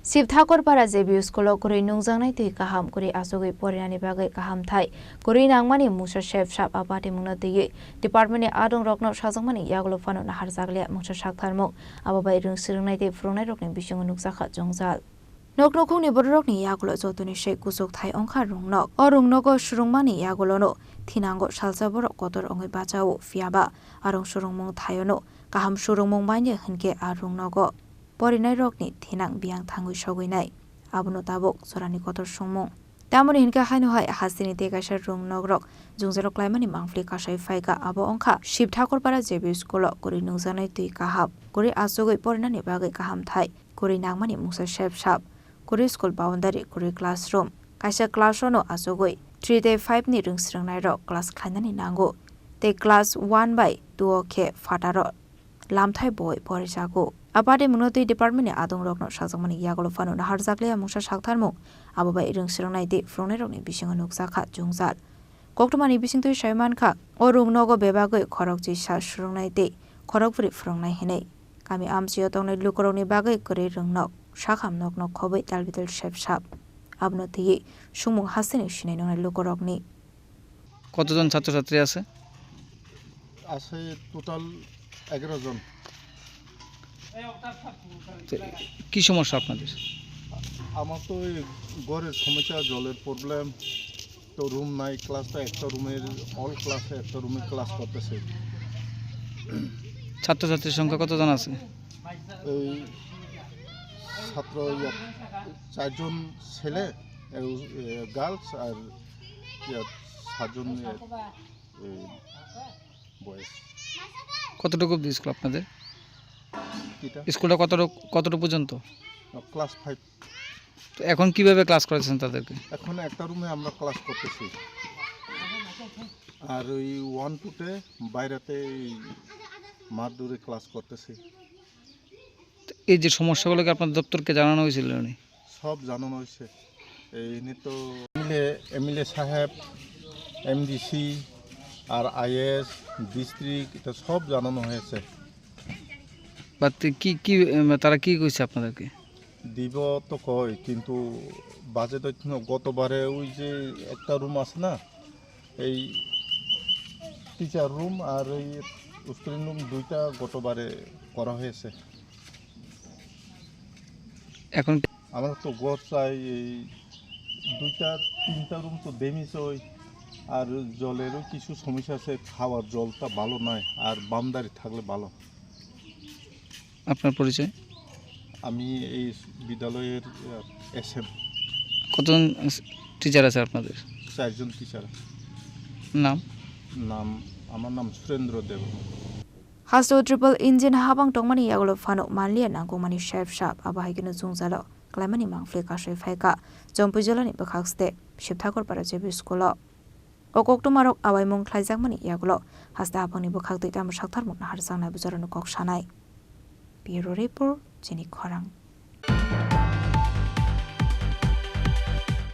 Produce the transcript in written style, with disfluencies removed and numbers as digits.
Sibthakor JB School kuri nungjangnai tui kaham kuri asogoi porinani bagai kaham thai kuri nangmani musa chef shap abati mungna tui department adong rokno sajangmani yaglo fano na harjaglia musa shaktharmuk ababai rungsirungnai tei frungnai rokni bisingo nukjakha jongjal Noknokungni borokni yaglo jotuni shei kusuk thai ongkha rungnok o rungnogo surungmani yagolono thinango salsa borok kotor ongoi bachao fiaba arong surungmung thayono kaham surungmung baine hinke a rungnogo porinai rokni thinang biang thangui sogoinai abono tabok sorani kotor sungmung tamoni hinka haino hai hasini te kaisa rungnok rok jungzero klaimani mangfli kasai faika abo ongkha Sibthakor JB School kuri nungjanai tui kahap kuri asogoi porinani bagai kaham thai kuri nangmani musa chef shap kuri school boundary kuri classroom kaisa class no asogoi 3 day 5 ni rungsringnai rok class khainani nango te class 1 by 2 ke fataro lamthai boy porisago apade munotui department ni adong rokno sajangmani yagolo fano na harjakleya musa shaktharmuk ababai rungsringnai de frungnai rokni bisingo nukjakha jungjal koktomani bisingtui saiman kha o rungnogo bebagoi khorokji sa surungnai de khorokpuri frungnai hinai kami amchio tongnai lukorokni bagai kuri rungnok shakham nokno khobai talbital chef shap abno tiye sumung hasene shinai nongnai lukorokni কতজন ছাত্রছাত্রী আছে আছে total 11 জন কি সমস্যা আপনাদের আমার তো ঘরের সমস্যা জলের প্রবলেম তো রুম নাই ক্লাসটা একটা রুমের অল ক্লাসে একটা রুমে ক্লাস করতেছে ছাত্রছাত্রীর সংখ্যা কতজন আছে এই ছাত্র 4 জন ছেলে গার্লস আর 7 জন বয়েজ কতটুকু অবধি স্কুল আপনাদের কিটা স্কুলটা কতটুকু পর্যন্ত ক্লাস 5 তো এখন কিভাবে ক্লাস করাচ্ছেন তাদেরকে এখন একটা রুমে আমরা ক্লাস করতেছি আর ওই 1 2 তে বাইরেতে মারদুরে ক্লাস করতেছি এই যে সমস্যাগুলোকে আপনাদের দপ্তরকে জানানো হয়েছিল না সব জানানো হয়েছে এই নি তো এমএলএ সাহেব এমডিসি আর আইএস ডিস্ট্রিক্ট এটা সব জানানো হয়েছে বাট কি তারা কি কইছে আপনাদেরকে দিব তো কয় কিন্তু বাজেট গতবারে ওই যে একটা রুম আছে না এই টিচার রুম আর এই স্টুডেন্ট রুম দুইটা গতবারে করা হয়েছে এখন আমরা তো ঘর চাই এই 2-3টা রুম তো ড্যামেজ হয় আর জলেরও কিছু সমস্যা আছে খাওয়ার জলটা ভালো নয় আর বামদারি থাকলে ভালো আপনার পরিচয় আমি এই বিদ্যালয়ের এসএম কতজন টিচার আছে আপনাদের 4 জন টিচার নাম আমার নাম সুরেন্দ্র দেব Hasto triple engine habang tongmani yagolo fano manlia nangomani chef shap abahigino jungjalo klaimani mangfle kasai faika jompujolani bakhaxte Sibthakor JB School okoktomarok awaimung khlaijakmani yagolo hasta abangni bakhakte tam shaktharmuk na harjangnai bujarano kok sanai Bureau Report Jeni Khorang